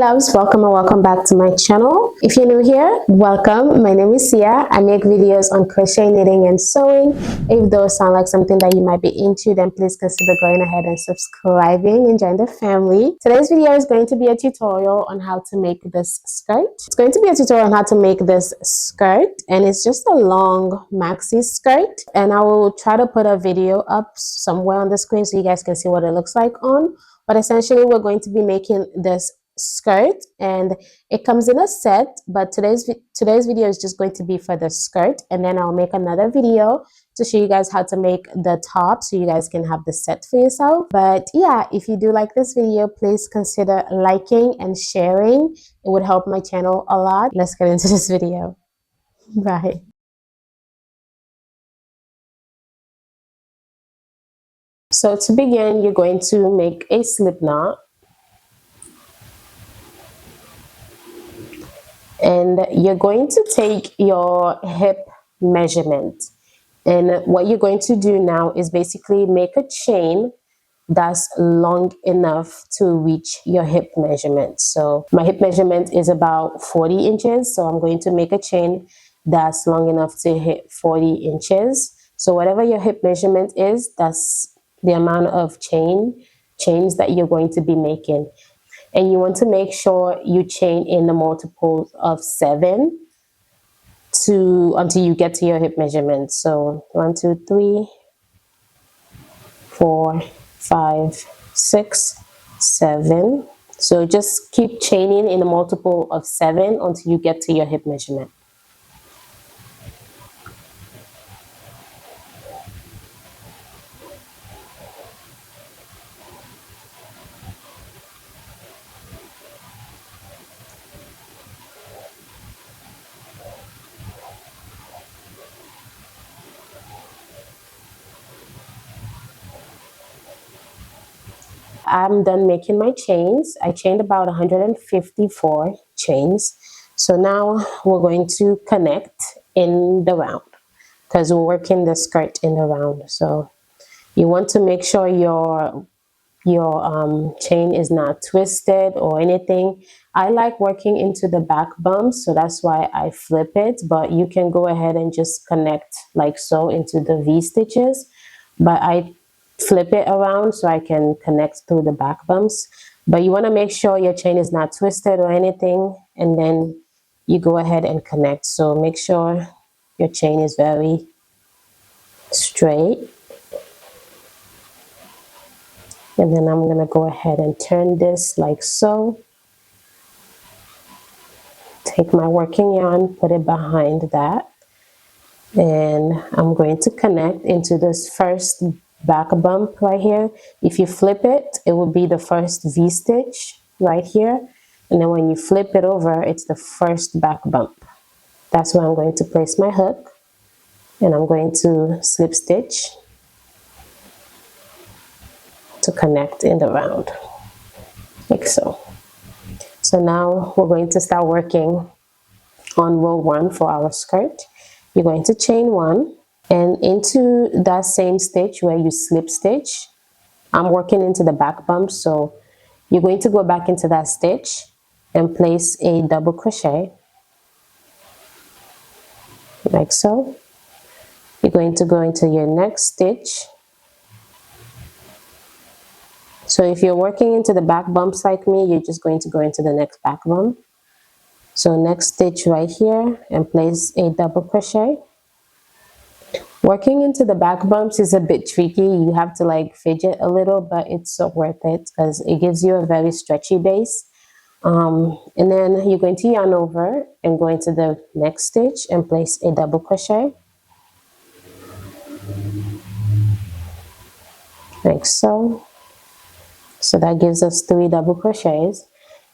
loves, welcome and welcome back to my channel. If you're new here, welcome. My name is Sia. I make videos on crochet, knitting and sewing. If those sound like something that you might be into, then please consider going ahead and subscribing and join the family. Today's video is going to be a tutorial on how to make this skirt. It's going to be a tutorial on how to make this skirt, and it's just a long maxi skirt, and I will try to put a video up somewhere on the screen so you guys can see what it looks like on. But essentially we're going to be making this skirt, and it comes in a set, but today's video is just going to be for the skirt, and then I'll make another video to show you guys how to make the top so you guys can have the set for yourself. But yeah, if you do like this video, please consider liking and sharing. It would help my channel a lot. Let's get into this video. Bye. So to begin, you're going to make a slip knot. And you're going to take your hip measurement. And what you're going to do now is basically make a chain that's long enough to reach your hip measurement. So my hip measurement is about 40 inches. So I'm going to make a chain that's long enough to hit 40 inches. So whatever your hip measurement is, that's the amount of chains that you're going to be making. And you want to make sure you chain in the multiples of 7 until you get to your hip measurement. So 1, 2, 3, 4, 5, 6, 7. So just keep chaining in a multiple of 7 until you get to your hip measurement. I'm done making my chains. I chained about 154 chains. So now we're going to connect in the round because we're working the skirt in the round. So you want to make sure your chain is not twisted or anything. I like working into the back bumps, so that's why I flip it, but you can go ahead and just connect like so into the V stitches, but I flip it around so I can connect through the back bumps. But you want to make sure your chain is not twisted or anything, and then you go ahead and connect. So make sure your chain is very straight. And then I'm going to go ahead and turn this like so. Take my working yarn, put it behind that. And I'm going to connect into this first back bump right here. If you flip it, it will be the first V stitch right here. And then when you flip it over, it's the first back bump. That's where I'm going to place my hook. And I'm going to slip stitch to connect in the round, like so. So now we're going to start working on row 1 for our skirt. You're going to chain 1, and into that same stitch where you slip stitch, I'm working into the back bump, so you're going to go back into that stitch and place a double crochet, like so. You're going to go into your next stitch. So if you're working into the back bumps like me, you're just going to go into the next back bump. So next stitch right here and place a double crochet. Working into the back bumps is a bit tricky. You have to like fidget a little, but it's so worth it because it gives you a very stretchy base. And then you're going to yarn over and go into the next stitch and place a double crochet, like so. So that gives us 3 double crochets.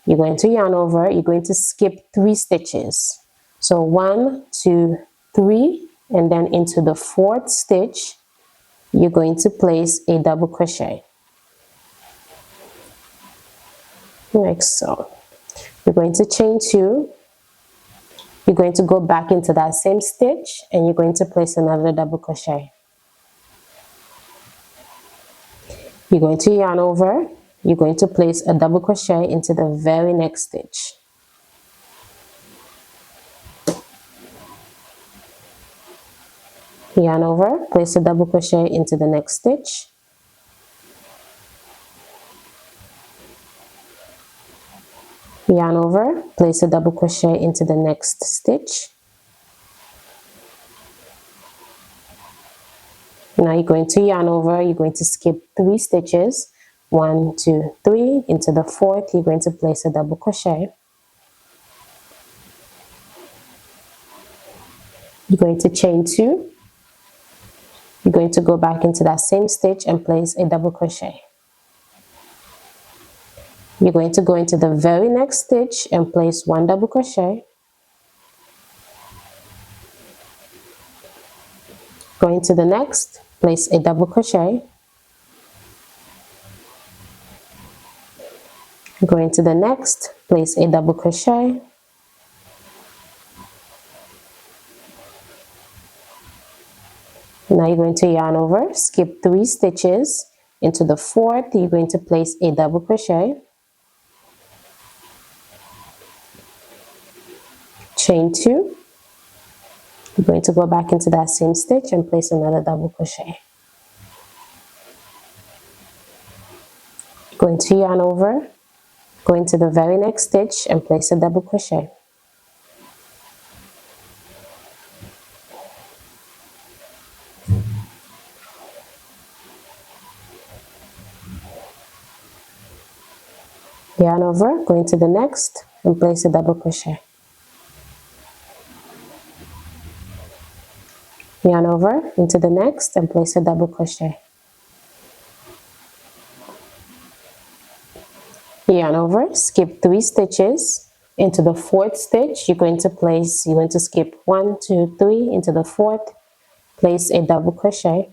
You're going to yarn over, you're going to skip 3 stitches. So 1, 2, 3, and then into the 4th stitch, you're going to place a double crochet, like so. You're going to chain 2. You're going to go back into that same stitch and you're going to place another double crochet. You're going to yarn over you're going to place a double crochet into the very next stitch. Yarn over, place a double crochet into the next stitch. Yarn over, place a double crochet into the next stitch. Now you're going to yarn over, you're going to skip 3 stitches, 1, 2, 3, into the 4th, you're going to place a double crochet. You're going to chain 2. You're going to go back into that same stitch and place a double crochet. You're going to go into the very next stitch and place 1 double crochet. Go into the next, place a double crochet. Go into the next, place a double crochet. Now you're going to yarn over, skip 3 stitches, into the 4th, you're going to place a double crochet. Chain 2. You're going to go back into that same stitch and place another double crochet. Going to yarn over, go into the very next stitch and place a double crochet. Yarn over, go into the next and place a double crochet. Yarn over into the next and place a double crochet. Yarn over, skip 3 stitches, into the 4th stitch, you're going to skip 1, 2, 3, into the 4th, place a double crochet.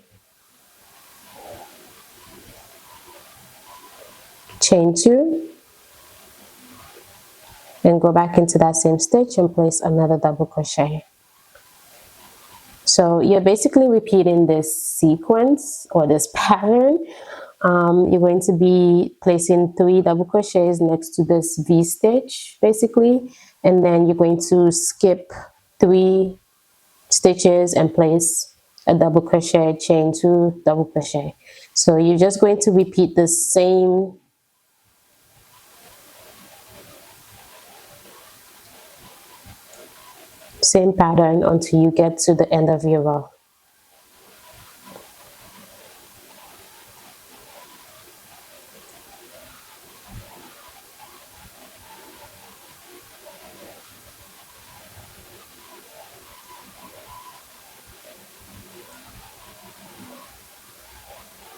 Chain 2, and go back into that same stitch and place another double crochet. So you're basically repeating this sequence or this pattern. You're going to be placing 3 double crochets next to this V stitch basically, and then you're going to skip 3 stitches and place a double crochet, chain 2, double crochet. So you're just going to repeat the same pattern until you get to the end of your row.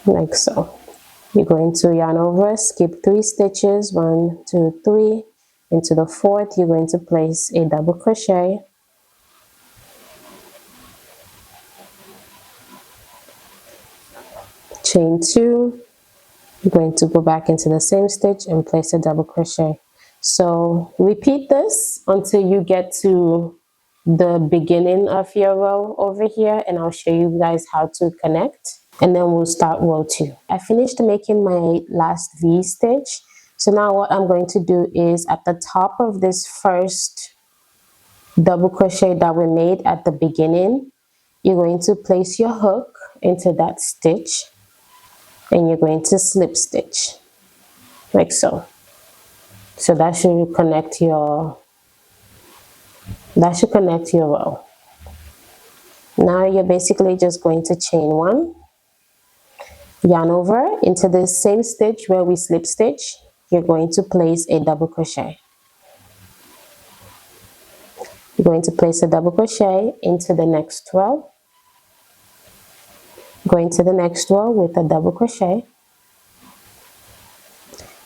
Like so. You're going to yarn over, skip 3 stitches, 1, 2, 3, into the 4th, you're going to place a double crochet. Chain 2, you're going to go back into the same stitch and place a double crochet. So repeat this until you get to the beginning of your row over here, and I'll show you guys how to connect, and then we'll start row 2. I finished making my last V stitch, so now what I'm going to do is at the top of this first double crochet that we made at the beginning, you're going to place your hook into that stitch and you're going to slip stitch like so. So that should connect your row. Now you're basically just going to chain 1, yarn over into the same stitch where we slip stitch, you're going to place a double crochet. You're going to place a double crochet into the next row, go into the next row with a double crochet,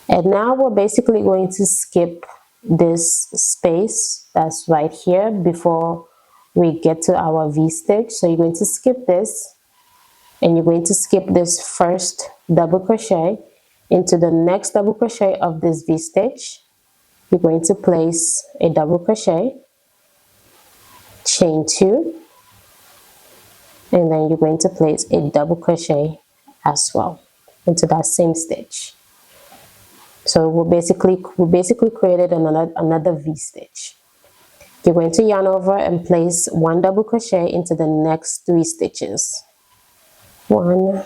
and now we're basically going to skip this space that's right here before we get to our V stitch. So you're going to skip this and you're going to skip this first double crochet into the next double crochet of this V stitch. You're going to place a double crochet, chain 2, and then you're going to place a double crochet as well into that same stitch. So we basically created another V-stitch. You're going to yarn over and place 1 double crochet into the next 3 stitches. 1,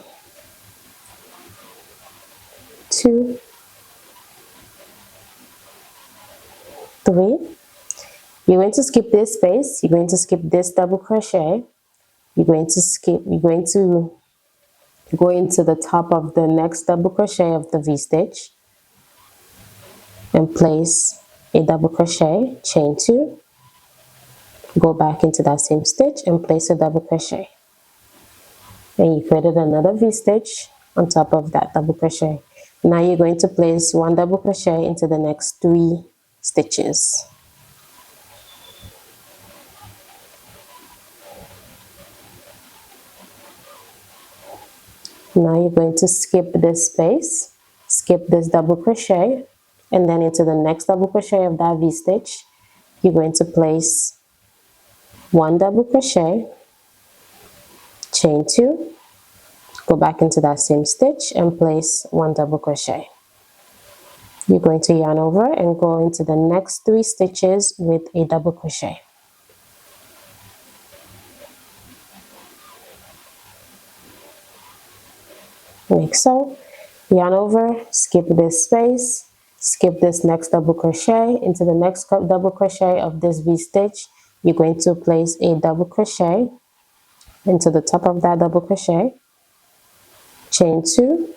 2, 3. You're going to skip this space. You're going to skip this double crochet. You're going to go into the top of the next double crochet of the V-stitch and place a double crochet, chain 2, go back into that same stitch and place a double crochet. And you created another V-stitch on top of that double crochet. Now you're going to place 1 double crochet into the next 3 stitches. Now you're going to skip this space, skip this double crochet, and then into the next double crochet of that V-stitch, you're going to place 1 double crochet, chain 2, go back into that same stitch and place 1 double crochet. You're going to yarn over and go into the next 3 stitches with a double crochet. Like so. Yarn over, skip this space, skip this next double crochet, into the next double crochet of this V-stitch, you're going to place a double crochet into the top of that double crochet, chain 2,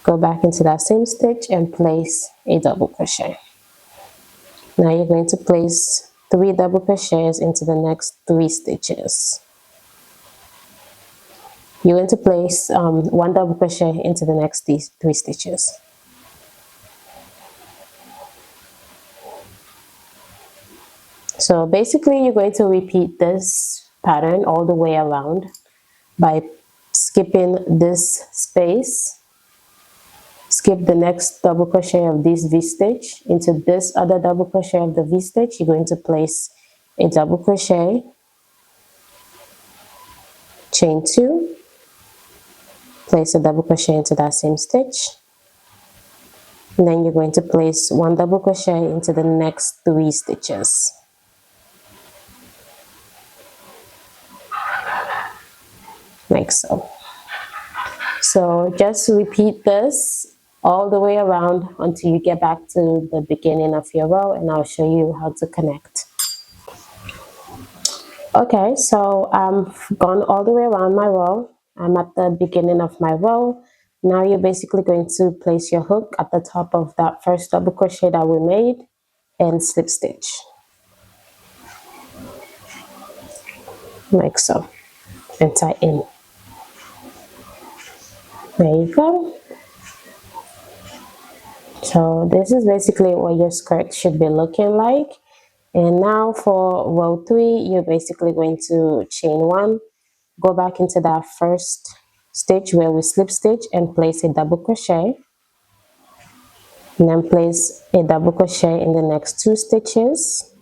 go back into that same stitch and place a double crochet. Now you're going to place 3 double crochets into the next 3 stitches. You're going to place 1 double crochet into the next 3 stitches. So basically you're going to repeat this pattern all the way around by skipping this space, skip the next double crochet of this V-stitch, into this other double crochet of the V-stitch, you're going to place a double crochet, chain 2, place a double crochet into that same stitch, and then you're going to place 1 double crochet into the next 3 stitches. Like so. So just repeat this all the way around until you get back to the beginning of your row, and I'll show you how to connect. Okay, so I've gone all the way around my row. I'm at the beginning of my row. Now you're basically going to place your hook at the top of that first double crochet that we made and slip stitch. Like so. And tie in. There you go. So this is basically what your skirt should be looking like. And now for row 3, you're basically going to chain 1, go back into that first stitch where we slip stitch and place a double crochet. And then place a double crochet in the next 2 stitches.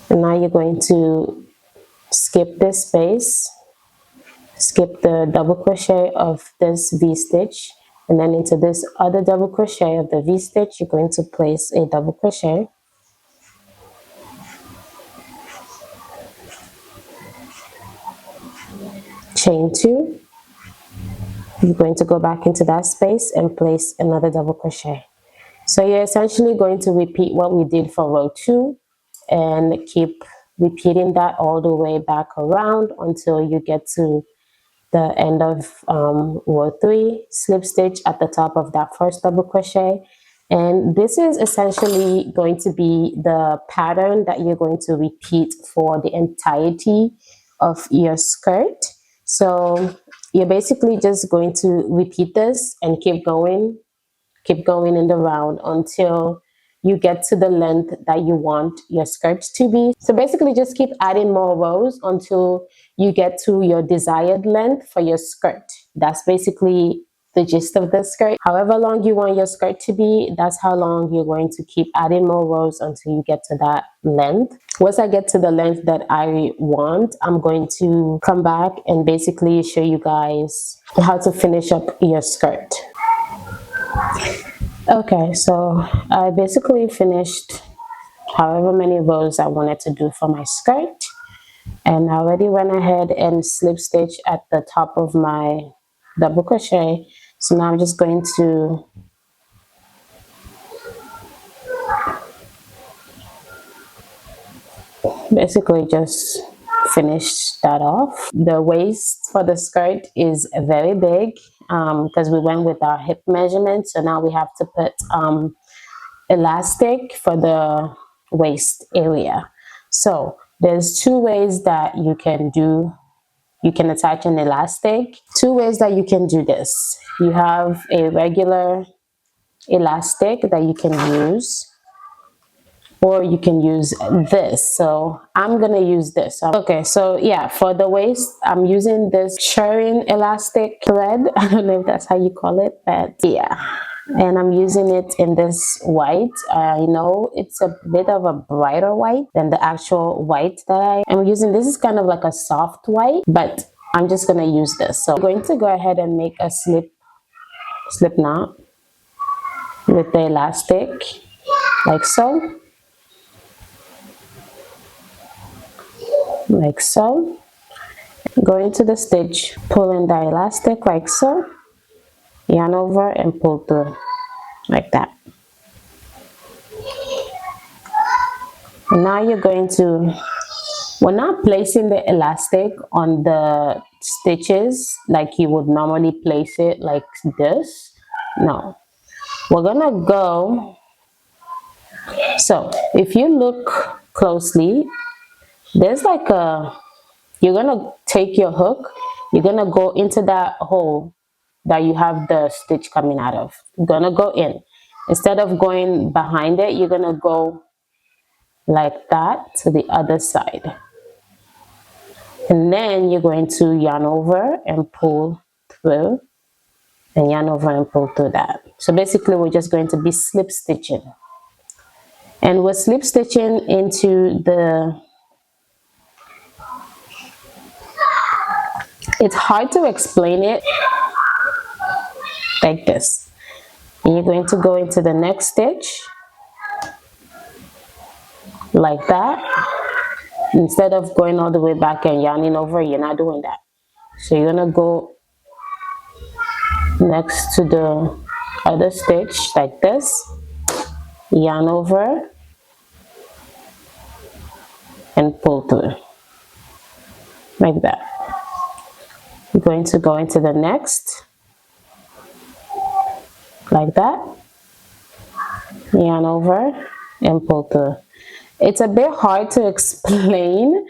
And now you're going to skip this space, skip the double crochet of this V-stitch, and then into this other double crochet of the V-stitch, you're going to place a double crochet, chain 2, you're going to go back into that space and place another double crochet. So you're essentially going to repeat what we did for row 2 and keep repeating that all the way back around until you get to the end of row 3, slip stitch at the top of that first double crochet. And this is essentially going to be the pattern that you're going to repeat for the entirety of your skirt. So you're basically just going to repeat this and keep going in the round until you get to the length that you want your skirt to be. So basically just keep adding more rows until you get to your desired length for your skirt. That's basically the gist of the skirt. However long you want your skirt to be, that's how long you're going to keep adding more rows until you get to that length. Once I get to the length that I want, I'm going to come back and basically show you guys how to finish up your skirt. Okay, so I basically finished however many rows I wanted to do for my skirt, and I already went ahead and slip stitch at the top of my double crochet. So now I'm just going to basically just finish that off. The waist for the skirt is very big because we went with our hip measurement, so now we have to put elastic for the waist area. So there's two ways that you can attach an elastic. Two ways that you can do this. You have a regular elastic that you can use, or you can use this. So I'm gonna use this. Okay, so yeah, for the waist I'm using this shirring elastic thread. I don't know if that's how you call it, but yeah, and I'm using it in this white. I know it's a bit of a brighter white than the actual white that I am using. This is kind of like a soft white, but I'm just gonna use this. So I'm going to go ahead and make a slip knot with the elastic, like so. Like so. Go into the stitch, pull in the elastic like so, yarn over and pull through like that. And now you're going to, we're not placing the elastic on the stitches like you would normally place it like this. No, we're gonna go, so if you look closely, there's like a, you're gonna take your hook, you're gonna go into that hole that you have the stitch coming out of. You're gonna go in. Instead of going behind it, you're gonna go like that to the other side. And then you're going to yarn over and pull through, and yarn over and pull through that. So basically we're just going to be slip stitching. And we're slip stitching into the, it's hard to explain it like this. And you're going to go into the next stitch like that. Instead of going all the way back and yarning over, you're not doing that. So you're gonna go next to the other stitch like this, yarn over and pull through like that. You're going to go into the next like that, yarn over and pull through. It's a bit hard to explain,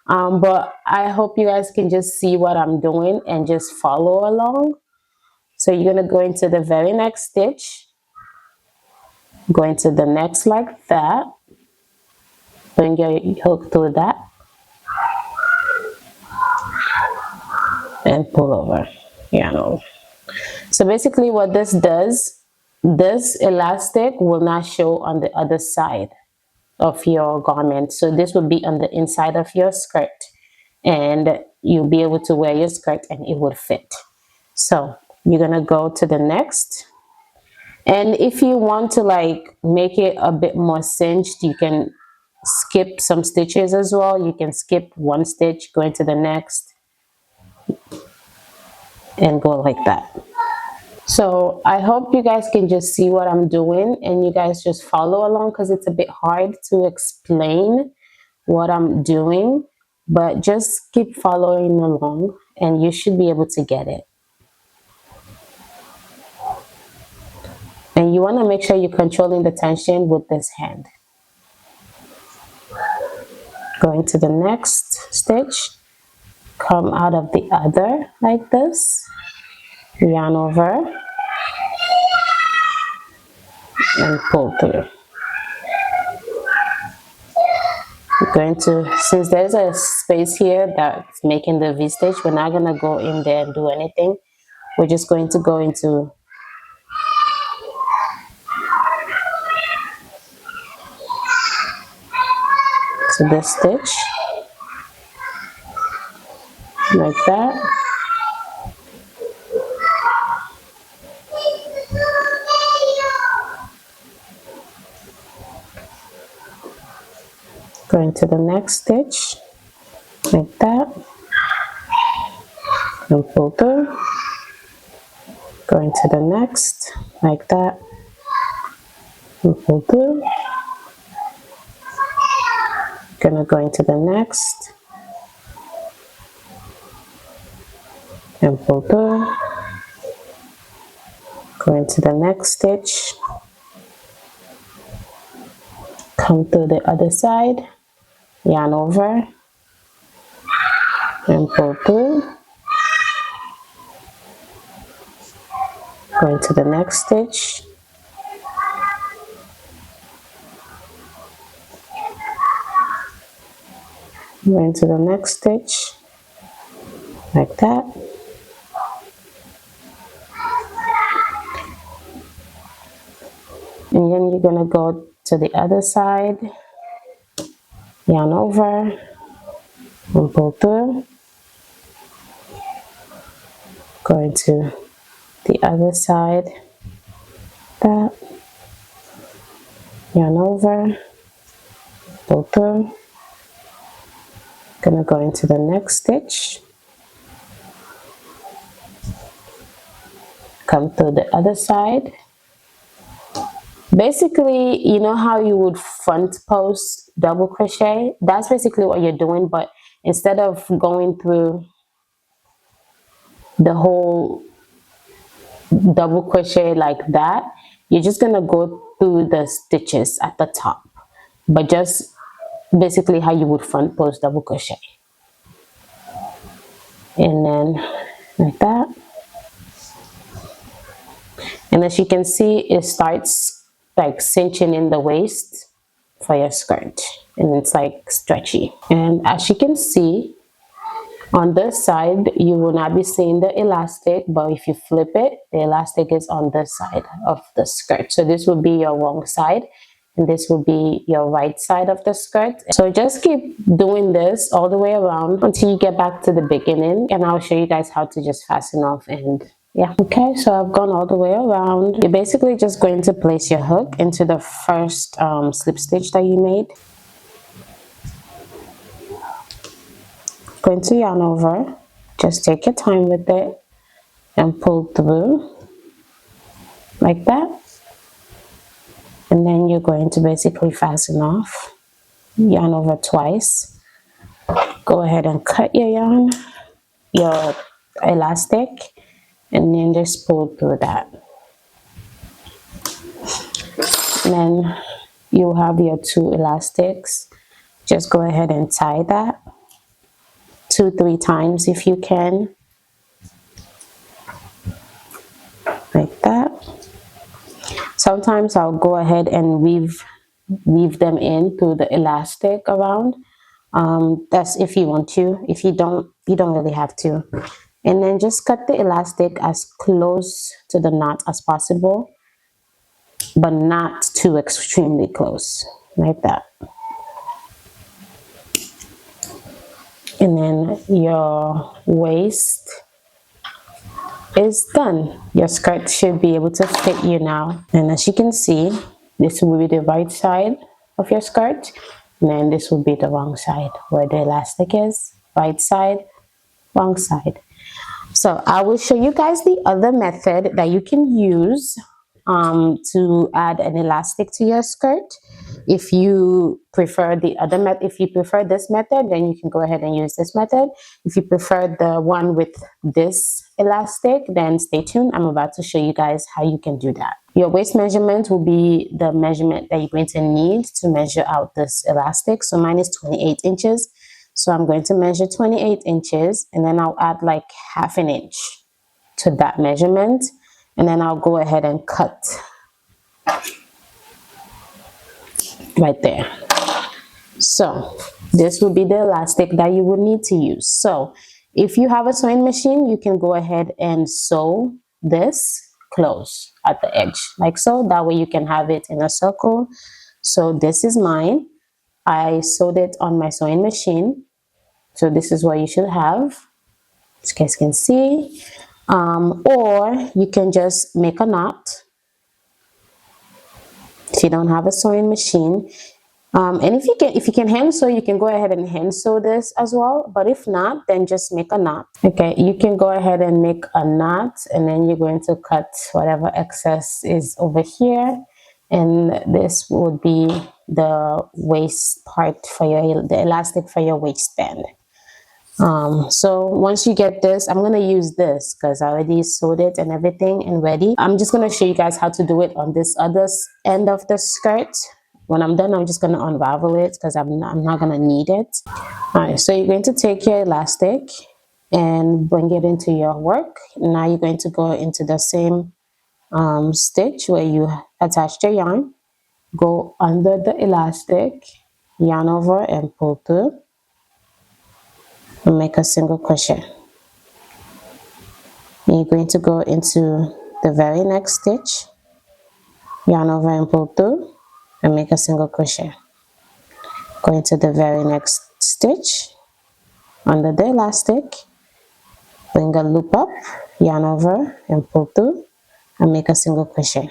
but I hope you guys can just see what I'm doing and just follow along. So you're going to go into the very next stitch, go into the next like that, bring your hook through that, and pull over, yarn over. So basically what this does, this elastic will not show on the other side of your garment. So this will be on the inside of your skirt, and you'll be able to wear your skirt and it would fit. So you're gonna go to the next, and if you want to like make it a bit more cinched, you can skip some stitches as well. You can skip one stitch, go into the next, and go like that. So I hope you guys can just see what I'm doing and you guys just follow along, because it's a bit hard to explain what I'm doing, but just keep following along and you should be able to get it. And you want to make sure you're controlling the tension with this hand. Go into the next stitch, come out of the other like this, yarn over and pull through. We're going to, since there's a space here that's making the V-stitch, we're not going to go in there and do anything. we're just going to go into this stitch like that. Going to the next stitch like that, and pull through. Going to the next like that, and pull through. Gonna go into the next and pull through. Go into the next stitch, come through the other side, yarn over and pull through. Go into the next stitch, go into the next stitch like that. And then you're gonna go to the other side, yarn over and pull through. Go into the other side, that, yarn over, pull through. Gonna go into the next stitch, come through the other side. Basically, you know how you would front post double crochet? That's basically what you're doing, but instead of going through the whole double crochet like that, you're just gonna go through the stitches at the top, but just basically how you would front post double crochet. And then like that. And as you can see, it starts like cinching in the waist for your skirt, and it's like stretchy. And as you can see, on this side you will not be seeing the elastic, but if you flip it, the elastic is on this side of the skirt. So this will be your wrong side, and this will be your right side of the skirt. So just keep doing this all the way around until you get back to the beginning, and I'll show you guys how to just fasten off. And yeah, okay, so I've gone all the way around. You're basically just going to place your hook into the first slip stitch that you made. Going to yarn over, just take your time with it and pull through like that. And then you're going to basically fasten off, yarn over twice. Go ahead and cut your yarn, your elastic, and then just pull through that. And then you have your two elastics. Just go ahead and tie that 2-3 times if you can, like that. Sometimes I'll go ahead and weave them in through the elastic around. That's if you want to. If you don't really have to. And then just cut the elastic as close to the knot as possible, but not too extremely close, like that. And then your waist is done. Your skirt should be able to fit you now. And as you can see, this will be the right side of your skirt, and then this will be the wrong side where the elastic is. Right side, wrong side. So I will show you guys the other method that you can use to add an elastic to your skirt. If you prefer the other method, if you prefer this method, then you can go ahead and use this method. If you prefer the one with this elastic, then stay tuned. I'm about to show you guys how you can do that. Your waist measurement will be the measurement that you're going to need to measure out this elastic. So mine is 28 inches. So I'm going to measure 28 inches, and then I'll add like ½ an inch to that measurement. And then I'll go ahead and cut right there. So this will be the elastic that you will need to use. So If you have a sewing machine, you can go ahead and sew this close at the edge like so. That way you can have it in a circle. So this is mine. I sewed it on my sewing machine. So this is what you should have, as you guys can see. Or you can just make a knot if you don't have a sewing machine. And if you can hand sew, you can go ahead and hand sew this as well. But if not, then just make a knot. Okay, you can go ahead and make a knot, and then you're going to cut whatever excess is over here, and this would be the waist part for the elastic for your waistband. So once you get this, I'm going to use this because I already sewed it and everything and ready. I'm just going to show you guys how to do it on this other end of the skirt. When I'm done, I'm just going to unravel it because I'm not going to need it. All right, so you're going to take your elastic and bring it into your work. Now you're going to go into the same stitch where you attached your yarn. Go under the elastic, yarn over and pull through. And make a single crochet. And you're going to go into the very next stitch, yarn over and pull through, and make a single crochet. Go into the very next stitch under the elastic, bring a loop up, yarn over and pull through, and make a single crochet.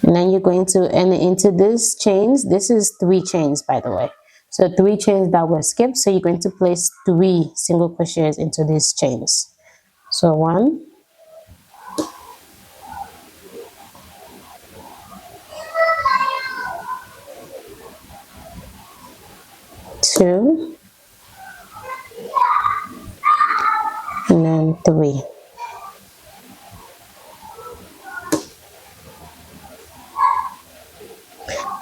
And then you're going to enter into these chains. This is 3 chains, by the way. So 3 chains that were skipped. So you're going to place 3 single crochets into these chains. So 1, 2, and then 3.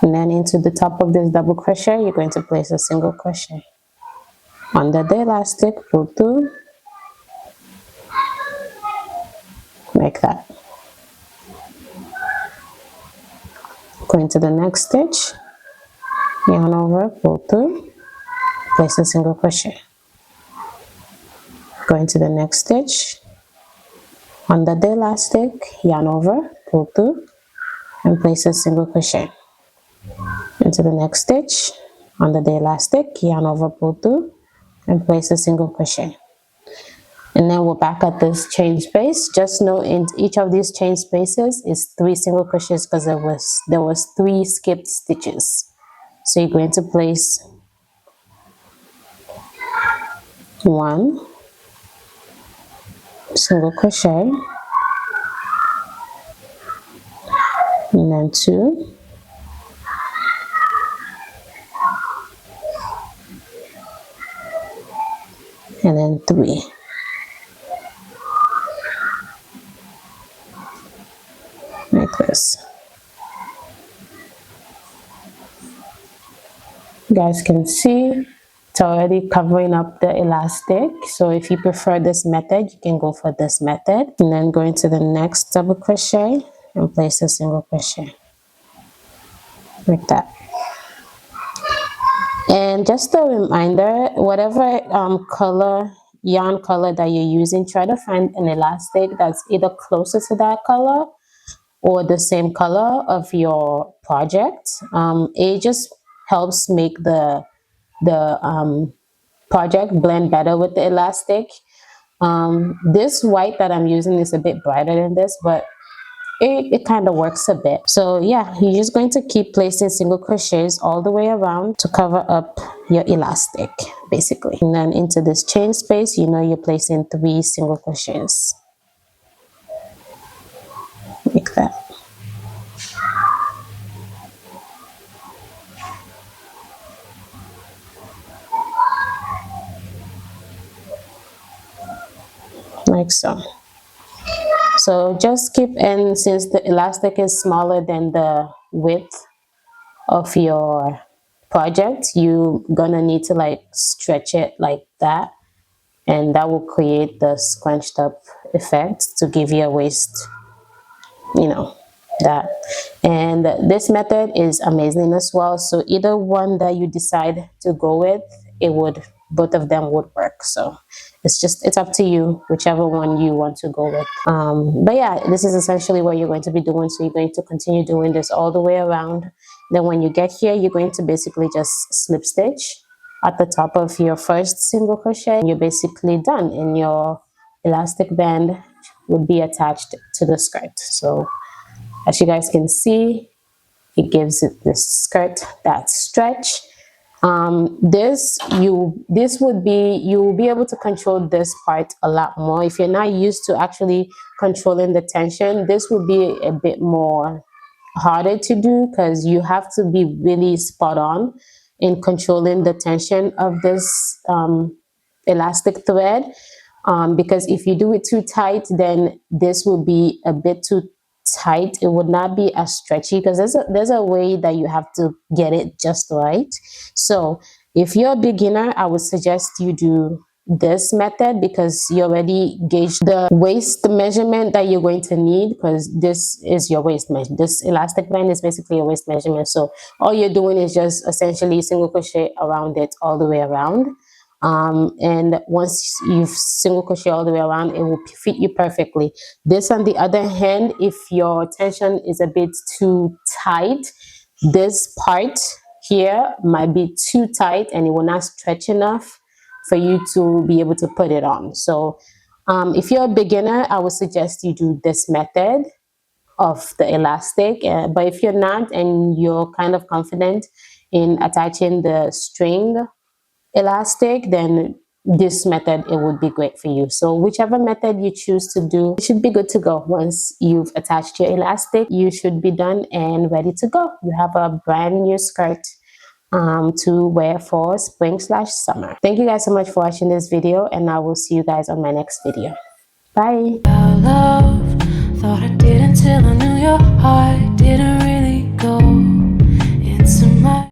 And then into the top of this double crochet, you're going to place a single crochet. Under the elastic, pull through, like that. Go into the next stitch, yarn over, pull through, place a single crochet. Go into the next stitch, under the elastic, yarn over, pull through, and place a single crochet. Into the next stitch, under the elastic, yarn over, pull through, and place a single crochet. And then we're back at this chain space. Just know in each of these chain spaces is 3 single crochets because there was 3 skipped stitches. So you're going to place 1 single crochet, and then 2, and then 3. Like this. You guys can see it's already covering up the elastic. So if you prefer this method, you can go for this method. And then go into the next double crochet and place a single crochet. Like that. And just a reminder, whatever yarn color that you're using, try to find an elastic that's either closer to that color or the same color of your project. It just helps make the project blend better with the elastic. This white that I'm using is a bit brighter than this, but it kind of works a bit. So yeah, you're just going to keep placing single crochets all the way around to cover up your elastic, basically. And then into this chain space, you know you're placing 3 single crochets. Like that. Like so. So just keep, and since the elastic is smaller than the width of your project, you're gonna need to like stretch it like that, and that will create the scrunched up effect to give you a waist, you know, that. And this method is amazing as well. So either one that you decide to go with, it would both of them would work. So it's up to you, whichever one you want to go with. But yeah, this is essentially what you're going to be doing. So you're going to continue doing this all the way around. Then when you get here, you're going to basically just slip stitch at the top of your first single crochet. You're basically done, and your elastic band would be attached to the skirt. So as you guys can see, it gives it this skirt that stretch. You'll be able to control this part a lot more. If you're not used to actually controlling the tension, this will be a bit more harder to do, because you have to be really spot on in controlling the tension of this elastic thread, because if you do it too tight, then this will be a bit too tight. It would not be as stretchy, because there's a way that you have to get it just right. So if you're a beginner, I would suggest you do this method, because you already gauged the waist measurement that you're going to need, because this is your waist measure. This elastic band is basically your waist measurement. So all you're doing is just essentially single crochet around it all the way around. And once you've single crochet all the way around, it will fit you perfectly. This, on the other hand, if your tension is a bit too tight, this part here might be too tight and it will not stretch enough for you to be able to put it on. So if you're a beginner, I would suggest you do this method of the elastic, but if you're not and you're kind of confident in attaching the string elastic, then this method, it would be great for you. So whichever method you choose to do, you should be good to go. Once you've attached your elastic, you should be done and ready to go. You have a brand new skirt to wear for spring/summer. Thank you guys so much for watching this video, and I will see you guys on my next video. Bye. Love, thought I did until I knew your heart didn't